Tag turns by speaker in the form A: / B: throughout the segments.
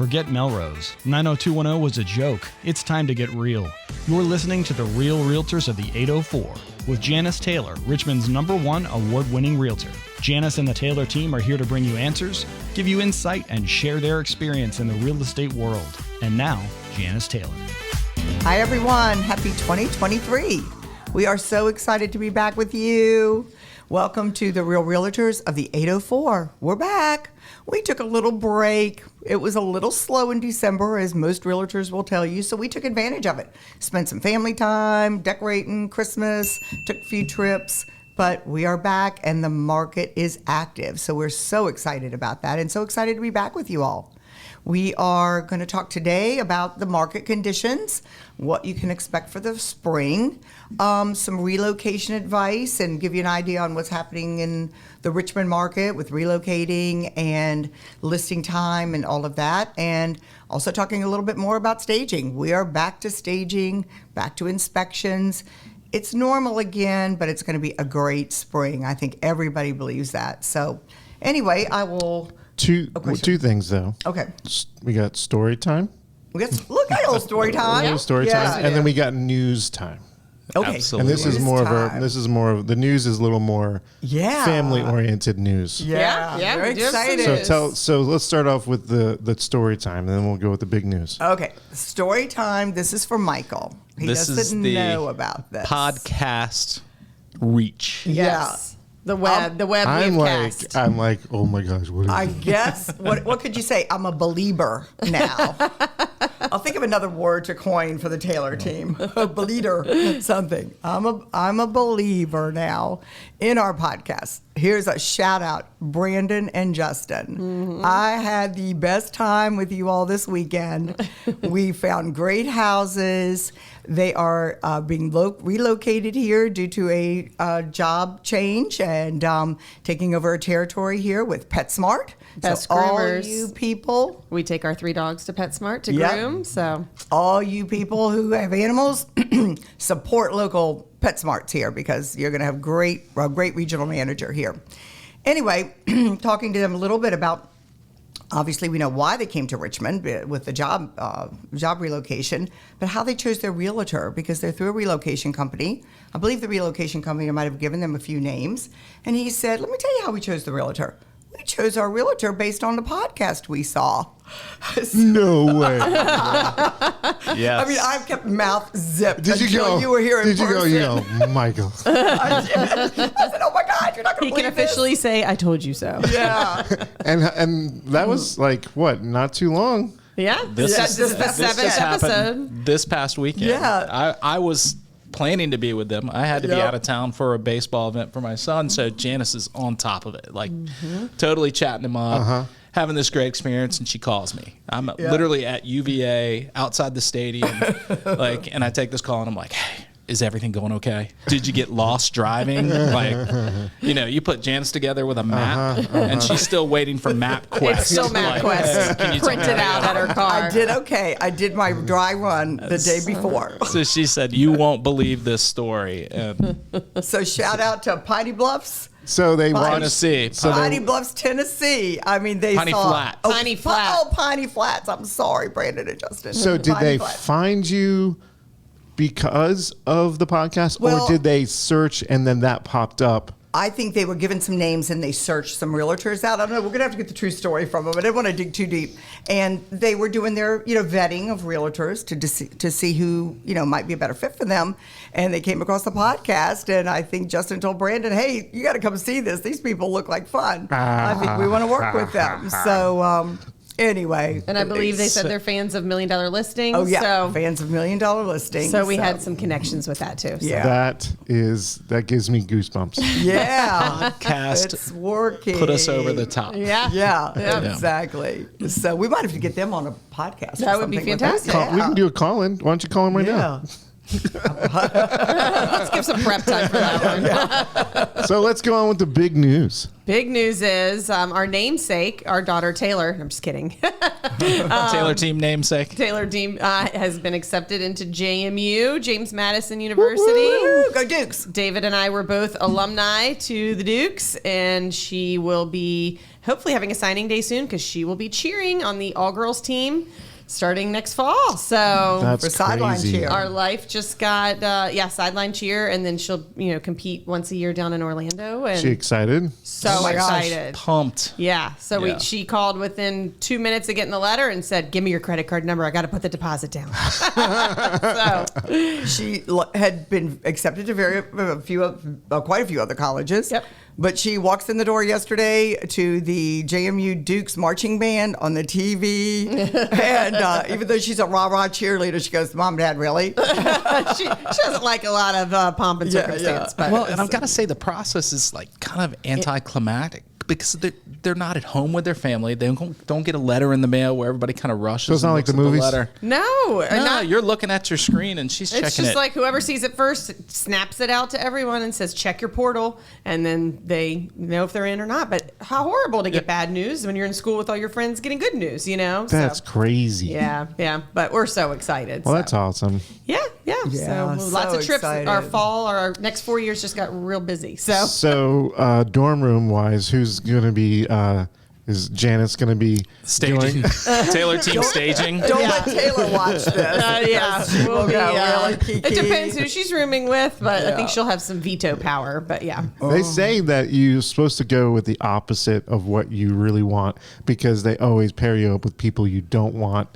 A: Forget Melrose. 90210 was a joke. It's time to get real. You're listening to The Real Realtors of the 804 with Janice Taylor, Richmond's #1 award-winning realtor. Janice and the Taylor team are here to bring you answers, give you insight, and share their experience in the real estate world. And now, Janice Taylor.
B: Hi, everyone. Happy 2023. We are so excited to be back with you. Welcome to The Real Realtors of the 804. We're back. We took a little break. It was a little slow in December, as most realtors will tell you, so we took advantage of it. Spent some family time, decorating Christmas, took a few trips, but we are back and the market is active. So we're so excited about that and so excited to be back with you all. We are going to talk today about the market conditions, what you can expect for the spring, some relocation advice, and give you an idea on what's happening in the Richmond market with relocating and listing time and all of that, and also talking a little bit more about staging. We are back to staging, back to inspections. It's normal again, but it's going to be a great spring. I think everybody believes that. So anyway, I will...
C: Two things, though.
B: Okay.
C: We got story time.
B: We got a little story time.
C: Yeah. Story time, and then we got news time.
B: Okay.
A: Absolutely.
C: And this is more of the news is a little more family oriented news.
B: Yeah. Very excited.
C: So let's start off with the story time, and then we'll go with the big news.
B: Okay. Story time. This is for Michael. He doesn't know about this.
A: Podcast reach.
B: Yes.
D: The web cast.
C: I'm like, oh my gosh, what is
B: I
C: it?
B: guess, what could you say? I'm a believer now. I'll think of another word to coin for the Taylor team. A believer, something. I'm a believer now in our podcast. Here's a shout out, Brandon and Justin. Mm-hmm. I had the best time with you all this weekend. We found great houses. They are being relocated here due to a job change and taking over a territory here with PetSmart.
D: Best
B: so
D: groomers.
B: All you people.
D: We take our 3 dogs to PetSmart to groom. So
B: all you people who have animals, support local PetSmarts here because you're going to have a great regional manager here. Anyway, talking to them a little bit about. Obviously, we know why they came to Richmond with the job relocation, but how they chose their realtor because they're through a relocation company. I believe the relocation company might have given them a few names. And he said, let me tell you how we chose the realtor. We chose our realtor based on the podcast we saw.
C: No way.
A: Yes.
B: I mean, I've kept mouth zipped
C: Did you go?
B: You were here in
C: Did
B: person.
C: you go, Michael?
B: I said, oh my God, you're not going to believe
D: he can officially say, I told you so.
B: Yeah.
C: and that was like, what, not too long?
D: Yeah.
A: This
D: is the 7th episode.
A: This past weekend.
B: Yeah.
A: I was planning to be with them. I had to be out of town for a baseball event for my son, so Janice is on top of it, like totally chatting him up, having this great experience, and she calls me. I'm literally at UVA outside the stadium, and I take this call, and I'm like, hey, is everything going okay? Did you get lost driving? You put Janice together with a map, and she's still waiting for MapQuest.
D: It's still MapQuest.
A: Hey,
D: printed out at her car.
B: I did okay. I did my dry run the day before.
A: So she said, you won't believe this story. And
B: So shout out to Piney Bluffs.
C: So they
A: Tennessee.
B: Piney Bluffs, Tennessee. I mean, they
A: Piney
B: saw...
A: Flat.
D: Piney Flat.
B: Piney Flats. I'm sorry, Brandon and Justin.
C: So did
B: Piney
C: they
B: Flats.
C: find you because of the podcast,
B: Well-
C: or did they search and then that popped up?
B: I think they were given some names and they searched some realtors out. I don't know. We're going to have to get the true story from them. I didn't want to dig too deep. And they were doing their, vetting of realtors to see who, might be a better fit for them. And they came across the podcast. And I think Justin told Brandon, hey, you got to come see this. These people look like fun. I think we want to work with them. So, anyway.
D: And I believe they said they're fans of $1 Million Listings.
B: Oh, yeah.
D: So,
B: Fans of $1 Million Listings.
D: so we had some connections with that, too. So.
B: Yeah.
C: That gives me goosebumps.
B: Yeah.
A: Podcast
B: It's working.
A: put us over the top.
B: Yeah, exactly. So we might have to get them on a podcast.
D: That
B: or
D: would be
B: something with
D: fantastic.
B: that.
C: We can do a call-in. Why don't you call him right now?
D: Let's give some prep time for that one.
C: So let's go on with the big news.
D: Big news is our namesake, our daughter Taylor. I'm just kidding.
A: Taylor team namesake.
D: Taylor Deem has been accepted into JMU, James Madison University.
B: Woo-hoo! Go Dukes.
D: David and I were both alumni to the Dukes, and she will be hopefully having a signing day soon because she will be cheering on the all-girls team starting next fall. So
C: That's
B: For sideline
C: crazy.
B: cheer.
D: our life just got sideline cheer, and then she'll compete once a year down in Orlando. And
C: She excited?
D: so
B: Oh my gosh.
D: excited.
A: Pumped.
D: Yeah. So
A: Yeah.
D: she called within 2 minutes of getting the letter and said, "Give me your credit card number. I got to put the deposit down." So
B: She had been accepted to quite a few other colleges.
D: Yep.
B: But she walks in the door yesterday to the JMU Dukes marching band on the TV. And even though she's a rah-rah cheerleader, she goes, Mom, Dad, really?
D: she doesn't like a lot of pomp and
B: Yeah,
D: circumstance.
B: yeah.
D: But
A: Well, and I've got to say the process is like kind of anticlimactic because they're not at home with their family. They don't get a letter in the mail where everybody kind of rushes.
C: So it's not
A: and
C: like
A: looks
C: the
A: at
C: movies?
A: letter.
D: no,
A: No, you're looking at your screen and she's
D: it's
A: checking
D: just
A: it.
D: like whoever sees it first snaps it out to everyone and says, "Check your portal," and then they know if they're in or not. But how horrible to get bad news when you're in school with all your friends getting good news,
C: That's
D: So,
C: crazy.
D: yeah. But we're so excited.
C: Well,
D: so.
C: that's awesome.
D: Yeah.
B: Yeah,
D: So lots
B: so
D: of trips.
B: excited.
D: Our fall, our next 4 years just got real busy. So
C: So, dorm room wise, who's going to be, is Janice going to be
A: staging.
C: doing?
A: Taylor team staging.
B: Don't let Taylor watch this.
D: yeah,
B: She will go really kiki.
D: it depends who she's rooming with, but I think
B: Yeah.
D: she'll have some veto power. But yeah,
C: They say that you're supposed to go with the opposite of what you really want because they always pair you up with people you don't want.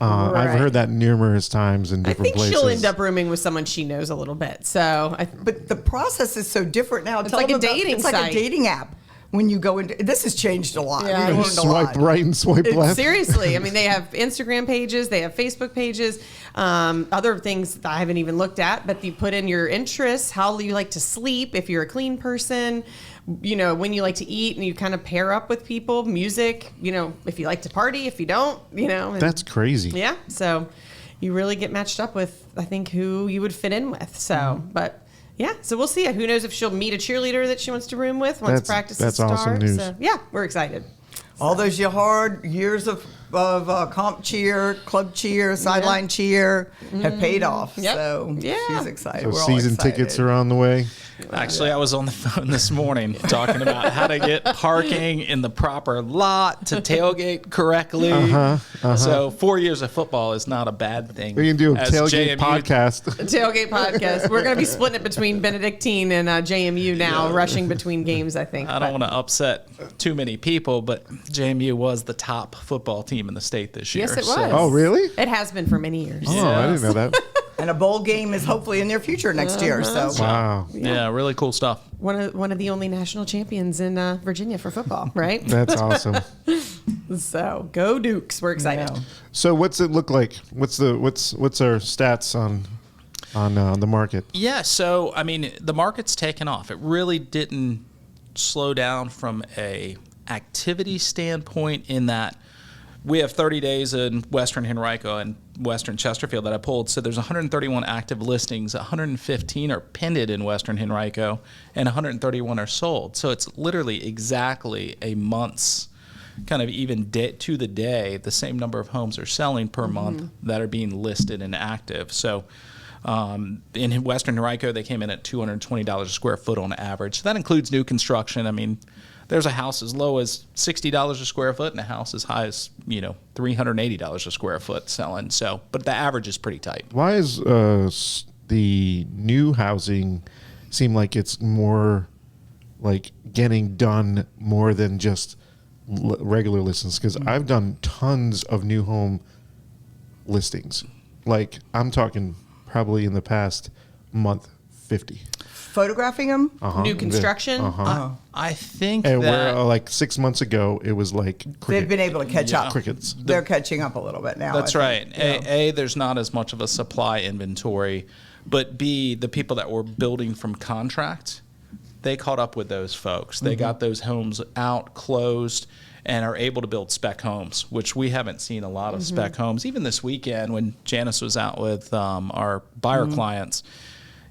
C: I've
D: Right.
C: heard that numerous times in
D: I
C: different
D: think
C: places.
D: she'll end up rooming with someone she knows a little bit. So
B: But the process is so different now. Tell
D: like
B: them
D: a dating
B: It's like
D: site.
B: a dating app. When you go into this has changed a lot.
D: Yeah,
B: We've
C: You
B: learned a
C: swipe
B: lot.
C: right and swipe left.
D: seriously, I mean, they have Instagram pages, they have Facebook pages, other things that I haven't even looked at. But you put in your interests, how you like to sleep, if you're a clean person, when you like to eat, and you kind of pair up with people, music, if you like to party, if you don't, and-
C: That's crazy.
D: yeah. So you really get matched up with, I think, who you would fit in with. So, but yeah, so we'll see. Who knows if she'll meet a cheerleader that she wants to room with once practices
C: that's
D: start.
C: awesome news.
D: So yeah, we're excited.
B: All those hard years of comp cheer, club cheer, sideline cheer have paid off.
D: Yep.
B: So
D: Yeah.
B: she's excited.
C: So
B: We're all
C: season
B: excited.
C: tickets are on the way.
A: Actually, I was on the phone this morning talking about how to get parking in the proper lot to tailgate correctly. So 4 years of football is not a bad thing.
C: We can do a
A: as
C: tailgate
A: JMU
C: podcast.
D: Tailgate podcast. We're going to be splitting it between Benedictine and JMU now, rushing between games, I think.
A: I don't want to upset too many people, but JMU was the top football team in the state this year.
D: Yes, it
A: so-
D: was.
C: Oh, really?
D: It has been for many years.
C: Oh, I didn't know that.
B: And a bowl game is hopefully in their future next year. So
C: Wow.
A: Yeah, really cool stuff.
D: One of the only national champions in Virginia for football, right?
C: That's awesome.
D: So go Dukes. We're excited.
B: Yeah.
C: So what's it look like? What's our stats on the market?
A: Yeah, so I mean, the market's taken off. It really didn't slow down from a activity standpoint in that we have 30 days in Western Henrico and Western Chesterfield that I pulled. So there's 131 active listings, 115 are pended in Western Henrico, and 131 are sold. So it's literally exactly a month's kind of even to the day, the same number of homes are selling per month that are being listed and active. So in Western Henrico, they came in at $220 a square foot on average. So that includes new construction. I mean, there's a house as low as $60 a square foot and a house as high as, $380 a square foot selling. So, but the average is pretty tight.
C: Why is the new housing seem like it's more like getting done more than just regular listings? Because I've done tons of new home listings. Like I'm talking probably in the past month, 50.
B: photographing them.
D: New construction.
A: I think
C: And
A: that
C: where like 6 months ago, it was like
B: They've been able to catch up.
C: crickets.
B: They're catching up a little bit now.
A: that's
B: I
A: right.
B: think.
A: A, there's not as much of a supply inventory, but B, the people that were building from contract, they caught up with those folks. They got those homes out, closed, and are able to build spec homes, which we haven't seen a lot of spec homes. Even this weekend when Janice was out with our buyer clients,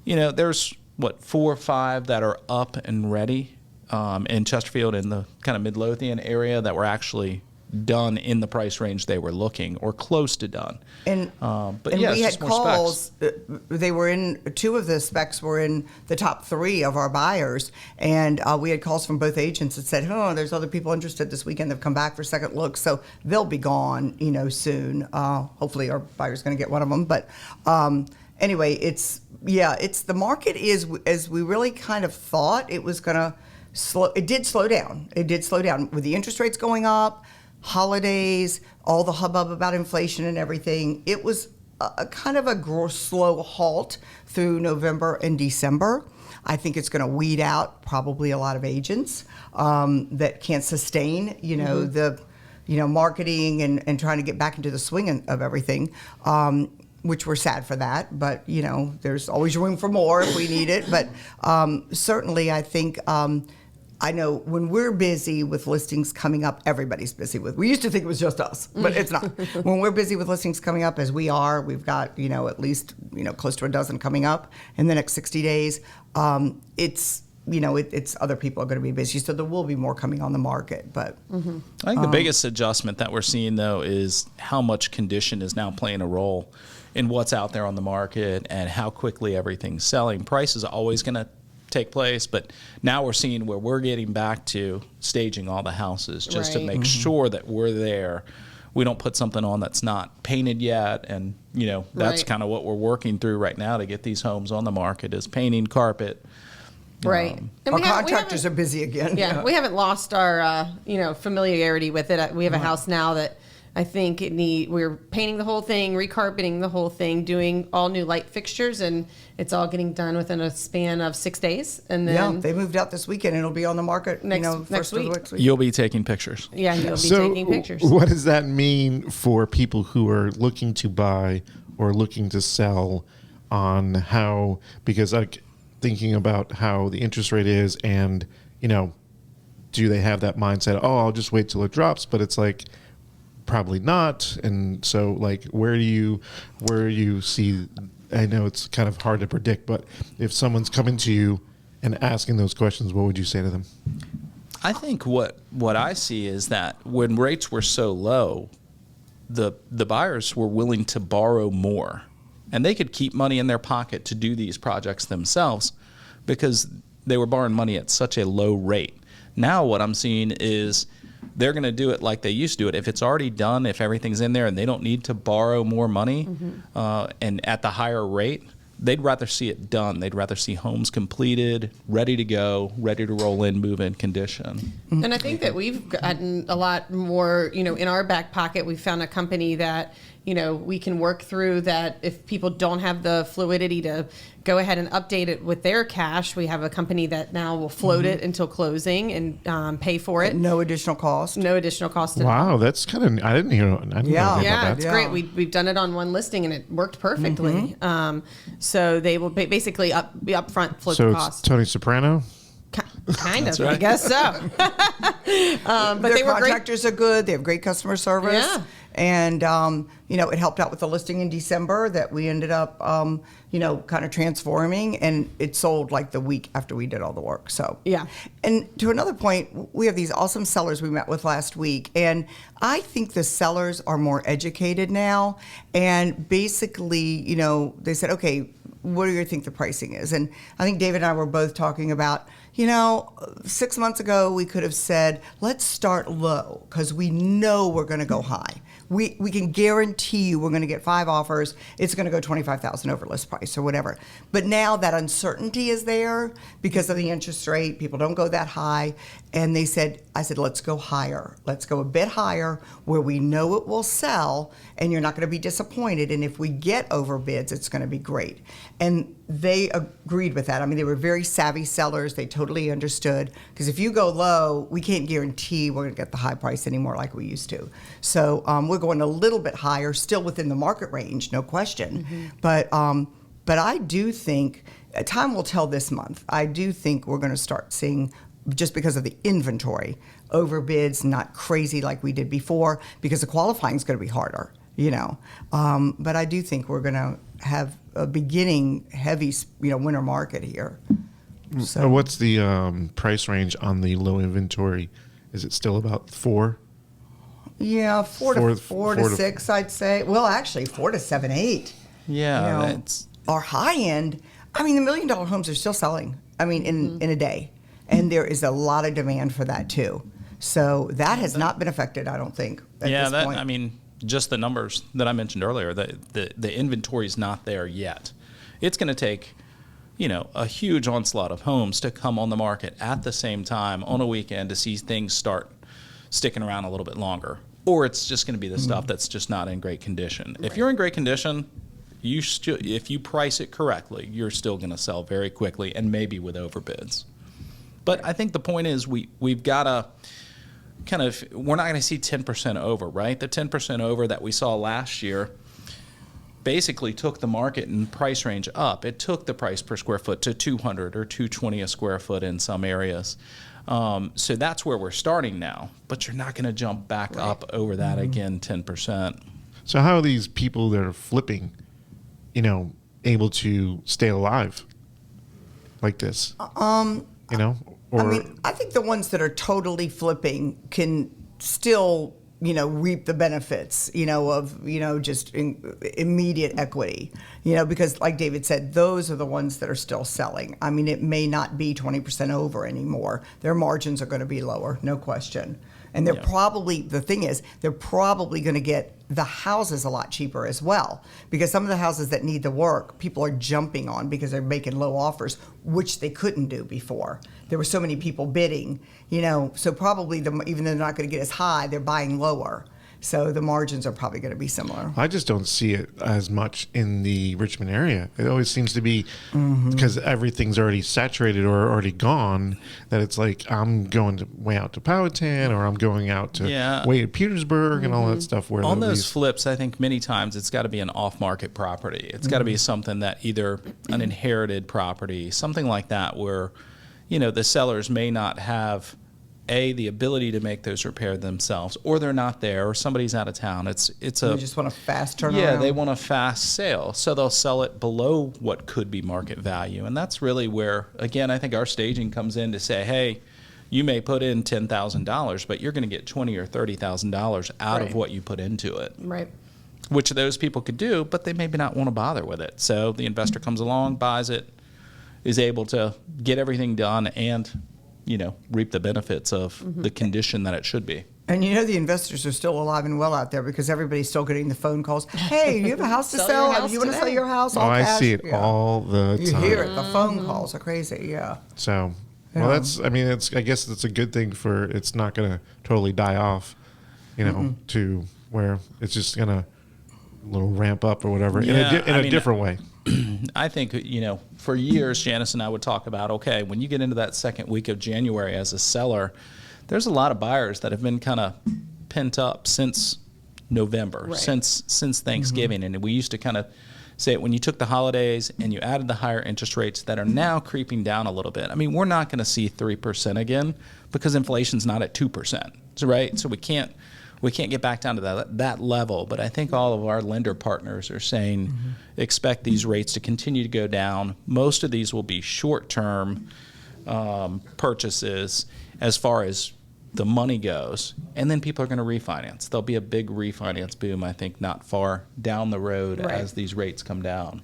A: there's 4 or 5 that are up and ready in Chesterfield in the kind of Midlothian area that were actually done in the price range they were looking or close to done.
B: And
A: but yeah,
B: we
A: it's
B: had
A: just more
B: calls.
A: specs.
B: They were in 2 of the specs were in the top 3 of our buyers, and we had calls from both agents that said, "Oh, there's other people interested this weekend. They've come back for second looks, so they'll be gone, soon. Hopefully, our buyer's going to get one of them." But anyway, it's the market is as we really kind of thought it was going to slow. It did slow down. It did slow down with the interest rates going up. Holidays, all the hubbub about inflation and everything. It was a kind of a slow halt through November and December. I think it's going to weed out probably a lot of agents that can't sustain, the, marketing and trying to get back into the swing of everything. Which we're sad for that, but there's always room for more if we need it. But certainly, I think. I know when we're busy with listings coming up, everybody's busy with. We used to think it was just us, but it's not. When we're busy with listings coming up, as we are, we've got at least close to a dozen coming up in the next 60 days. It's other people are going to be busy, so there will be more coming on the market. But
A: I think the biggest adjustment that we're seeing though is how much condition is now playing a role in what's out there on the market and how quickly everything's selling. Price is always going to take place, but now we're seeing where we're getting back to staging all the houses just to make sure that we're there. We don't put something on that's not painted yet, and that's kind of what we're working through right now to get these homes on the market is painting, carpet.
D: Right.
B: And our contractors are busy again.
D: Yeah, we haven't lost our familiarity with it. We have a house now that I think we're painting the whole thing, recarpeting the whole thing, doing all new light fixtures, and it's all getting done within a span of 6 days. And then
B: they moved out this weekend, and it'll be on the market
D: next
B: first
D: week.
B: Of next week.
A: You'll be taking pictures.
D: Yeah, you'll be taking pictures.
C: What does that mean for people who are looking to buy or looking to sell on how, because thinking about how the interest rate is and, do they have that mindset, oh, I'll just wait till it drops, but it's like, probably not. And so where do you see, I know it's kind of hard to predict, but if someone's coming to you and asking those questions, what would you say to them?
A: I think what I see is that when rates were so low, the buyers were willing to borrow more, and they could keep money in their pocket to do these projects themselves because they were borrowing money at such a low rate. Now what I'm seeing is they're going to do it like they used to do it. If it's already done, if everything's in there and they don't need to borrow more money and at the higher rate, they'd rather see it done. They'd rather see homes completed, ready to go, ready to roll in, move in condition.
D: And I think that we've gotten a lot more, in our back pocket. We found a company that, we can work through that. If people don't have the fluidity to go ahead and update it with their cash, we have a company that now will float it until closing and pay for it.
B: No additional cost.
D: No additional cost at all.
C: Wow, that's kind of, I didn't hear about that.
D: It's great. We've done it on one listing and it worked perfectly. So they will basically be upfront float the cost.
C: So it's Tony Soprano?
D: Kind of,
A: right.
D: I guess so. But
B: Their contractors are good. They have great customer service.
D: Yeah.
B: And, it helped out with the listing in December that we ended up, kind of transforming. And it sold like the week after we did all the work. So,
D: yeah.
B: And to another point, we have these awesome sellers we met with last week. And I think the sellers are more educated now. And basically, they said, okay, what do you think the pricing is? And I think David and I were both talking about, 6 months ago, we could have said, let's start low because we know we're going to go high. We can guarantee you we're going to get 5 offers. It's going to go $25,000 over list price or whatever. But now that uncertainty is there because of the interest rate. People don't go that high. And I said, let's go higher. Let's go a bit higher where we know it will sell and you're not going to be disappointed. And if we get overbids, it's going to be great. And they agreed with that. I mean, they were very savvy sellers. They totally understood. Because if you go low, we can't guarantee we're going to get the high price anymore like we used to. So we're going a little bit higher, still within the market range, no question. But I do think, time will tell this month, I do think we're going to start seeing just because of the inventory. Overbids, not crazy like we did before, because the qualifying is going to be harder, But I do think we're going to have a beginning heavy, winter market here.
C: So what's the price range on the low inventory? Is it still about 4?
B: Yeah, four to six, I'd say. Well, actually, 4 to 7, 8.
A: Yeah, that's
B: our high end. I mean, the $1 million homes are still selling. I mean, in a day, and there is a lot of demand for that too. So that has not been affected, I don't think. At this point.
A: I mean, just the numbers that I mentioned earlier. The inventory is not there yet. It's going to take, a huge onslaught of homes to come on the market at the same time on a weekend to see things start sticking around a little bit longer. Or it's just going to be the stuff that's just not in great condition. Right. If you're in great condition, if you price it correctly, you're still going to sell very quickly and maybe with overbids. But I think the point is we've got to we're not going to see 10% over, right? The 10% over that we saw last year basically took the market and price range up. It took the price per square foot to $200 or $220 a square foot in some areas. So that's where we're starting now. But you're not going to jump back up over that again 10%.
C: So how are these people that are flipping, able to stay alive like this?
B: I think the ones that are totally flipping can still, reap the benefits, of, just immediate equity, because like David said, those are the ones that are still selling. I mean, it may not be 20% over anymore. Their margins are going to be lower, no question. And they're probably going to get the houses a lot cheaper as well, because some of the houses that need the work, people are jumping on because they're making low offers, which they couldn't do before. There were so many people bidding, so probably even though they're not going to get as high, they're buying lower. So the margins are probably going to be similar.
C: I just don't see it as much in the Richmond area. It always seems to be because everything's already saturated or already gone, that it's like I'm going way out to Powhatan or I'm going out to way at Petersburg and all that stuff. Where
A: on those flips, I think many times it's got to be an off-market property. It's got to be something that either an inherited property, something like that, where the sellers may not have the ability to make those repairs themselves, or they're not there, or somebody's out of town. They
B: just want a fast turnaround.
A: Yeah, they want a fast sale, so they'll sell it below what could be market value, and that's really where, again, I think our staging comes in to say, hey, you may put in $10,000, but you're going to get $20,000 or $30,000 out of what you put into it.
D: Right.
A: Which those people could do, but they maybe not want to bother with it. So the investor comes along, buys it, is able to get everything done, and reap the benefits of the condition that it should be.
B: And the investors are still alive and well out there, because everybody's still getting the phone calls. Hey, you have a house to sell? You want to sell your house? All cash?
C: I see it all the time.
B: You hear it. The phone calls are crazy. Yeah.
C: So, well, I guess that's a good thing for it's not going to totally die off, to where it's just going to little ramp up or whatever in a different way.
A: I think, for years, Janice and I would talk about, okay, when you get into that second week of January as a seller, there's a lot of buyers that have been kind of pent up since November, since Thanksgiving. And we used to kind of say it when you took the holidays and you added the higher interest rates that are now creeping down a little bit. I mean, we're not going to see 3% again because inflation's not at 2%, right? So we can't get back down to that level, but I think all of our lender partners are saying expect these rates to continue to go down. Most of these will be short-term purchases as far as the money goes, and then people are going to refinance. There'll be a big refinance boom, I think, not far down the road as these rates come down.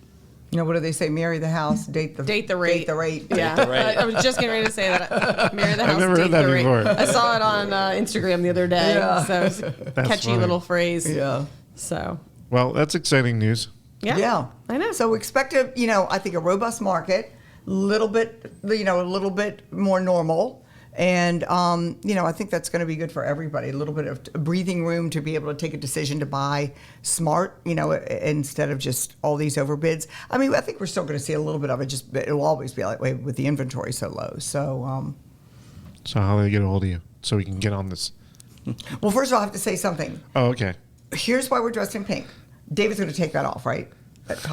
B: What do they say? Marry the house, date the rate.
D: Date the rate. Yeah,
A: Date the rate.
D: I was just getting ready to say that. Marry the house,
C: I've never
D: date
C: heard that
D: the rate.
C: before.
D: I saw it on Instagram the other day.
B: Yeah.
D: So it's a catchy
C: funny.
D: little phrase.
B: Yeah.
D: So.
C: Well, that's exciting news.
B: Yeah.
D: I know.
B: So expect I think a robust market, a little bit more normal. And, I think that's going to be good for everybody. A little bit of breathing room to be able to take a decision to buy smart, instead of just all these overbids. I mean, I think we're still going to see a little bit of it. Just it will always be that way with the inventory so low. So,
C: so how do they get a hold of you so we can get on this?
B: Well, first of all, I have to say something.
C: Oh, okay.
B: Here's why we're dressed in pink. David's going to take that off, right? Just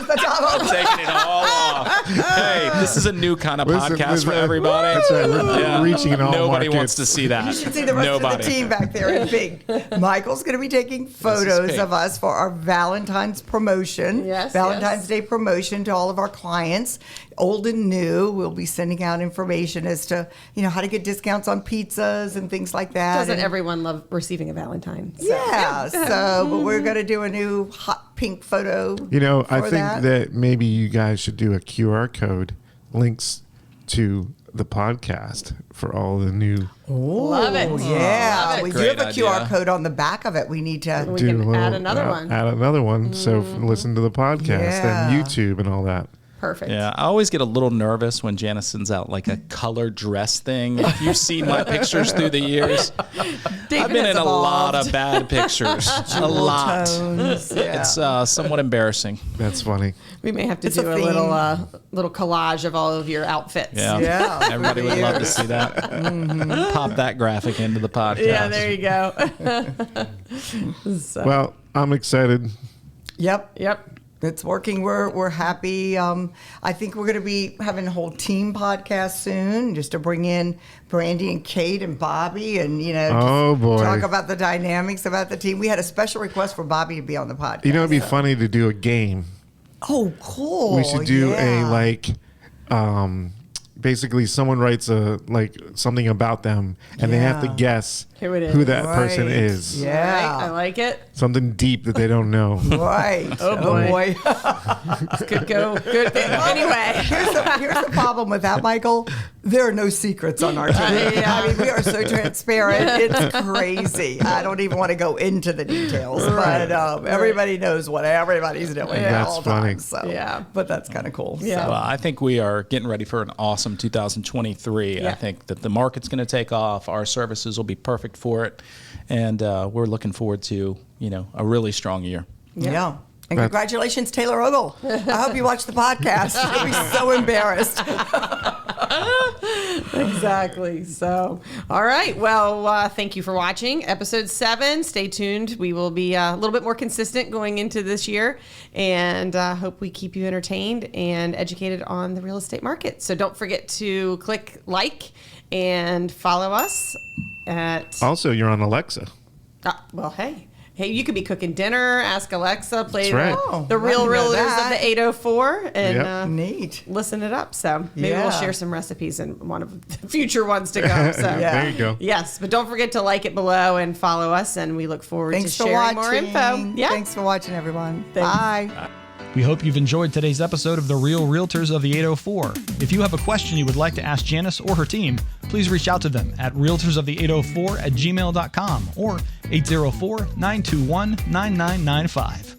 B: the top.
A: I'm taking it all off. Hey, this is a new kind of podcast for everybody.
C: That's right. We're reaching in all
A: Nobody
C: markets.
A: wants to see that.
B: You should see the rest of the team back there in pink. Michael's going to be taking photos of us for our Valentine's promotion.
D: Yes,
B: Valentine's Day promotion to all of our clients, old and new. We'll be sending out information as to, how to get discounts on pizzas and things like that.
D: Doesn't
B: and,
D: everyone love receiving a Valentine? So.
B: Yeah. So, but we're going to do a new hot pink photo.
C: I think that maybe you guys should do a QR code links to the podcast for all the new.
D: Love it.
B: Yeah.
D: Love it.
B: We do
A: Great
B: have a QR
A: idea.
B: code on the back of it. We need to.
D: We can add another one.
C: Add another one. So listen to the podcast
B: Yeah.
C: and YouTube and all that.
D: Perfect.
A: Yeah, I always get a little nervous when Janice sends out like a color dress thing. If you've seen my pictures through the years, I've been in a lot of bad pictures. A lot.
B: Tones. Yeah.
A: It's somewhat embarrassing.
C: That's funny.
D: We may have to
B: It's
D: do
B: a
D: a
B: theme.
D: little collage of all of your outfits.
A: Yeah.
B: Yeah.
A: Everybody would love to see that. Pop that graphic into the podcast.
D: Yeah, there you go. So,
C: Well, I'm excited.
D: yep.
B: It's working. We're happy. I think we're going to be having a whole team podcast soon, just to bring in Brandy and Kate and Bobby, and
C: Oh, boy.
B: talk about the dynamics about the team. We had a special request for Bobby to be on the podcast.
C: It'd be funny to do a game.
B: Oh, cool!
C: We should do
B: yeah.
C: basically someone writes something about them and they have to
B: Yeah.
C: guess
D: Who it is.
C: who that person
B: Right.
C: is.
B: Yeah.
D: Right, I like it.
C: Something deep that they don't know.
B: Right.
D: Oh, boy.
B: boy.
D: Could go good. Anyway.
B: Here's the problem with that, Michael. There are no secrets on our team. I mean, we are so transparent. It's crazy. I don't even want to go into the details, but everybody knows what everybody's doing at
C: That's
B: all
C: funny.
B: times. So,
D: Yeah.
B: but that's kind of cool.
D: Yeah.
B: So.
A: Well, I think we are getting ready for an awesome 2023.
D: Yeah.
A: I think that the market's going to take off. Our services will be perfect for it. And we're looking forward to, a really strong year.
B: Yeah. And congratulations, Taylor Ogle. I hope you watch the podcast. You'll be so embarrassed.
D: Exactly. So, all right. Well, thank you for watching episode 7. Stay tuned. We will be a little bit more consistent going into this year, and hope we keep you entertained and educated on the real estate market. So don't forget to click like and follow us at.
C: Also, you're on Alexa.
D: Well, hey, you could be cooking dinner. Ask Alexa. Play
C: That's right.
D: the Real
B: Well, you know
D: Realtors of
B: that.
D: the 804 and.
C: Yep.
B: Neat.
D: Listen it up. So maybe we'll
B: Yeah.
D: share some recipes in one of the future ones to come. So
B: Yeah.
C: There you go.
D: yes, but don't forget to like it below and follow us, and we look forward
B: Thanks
D: to
B: for
D: sharing
B: watching.
D: more info. Yeah.
B: Thanks for watching, everyone.
D: Thanks.
B: Bye.
E: We hope you've enjoyed today's episode of The Real Realtors of the 804. If you have a question you would like to ask Janice or her team, please reach out to them at realtorsofthe804@gmail.com or 804-921-9995.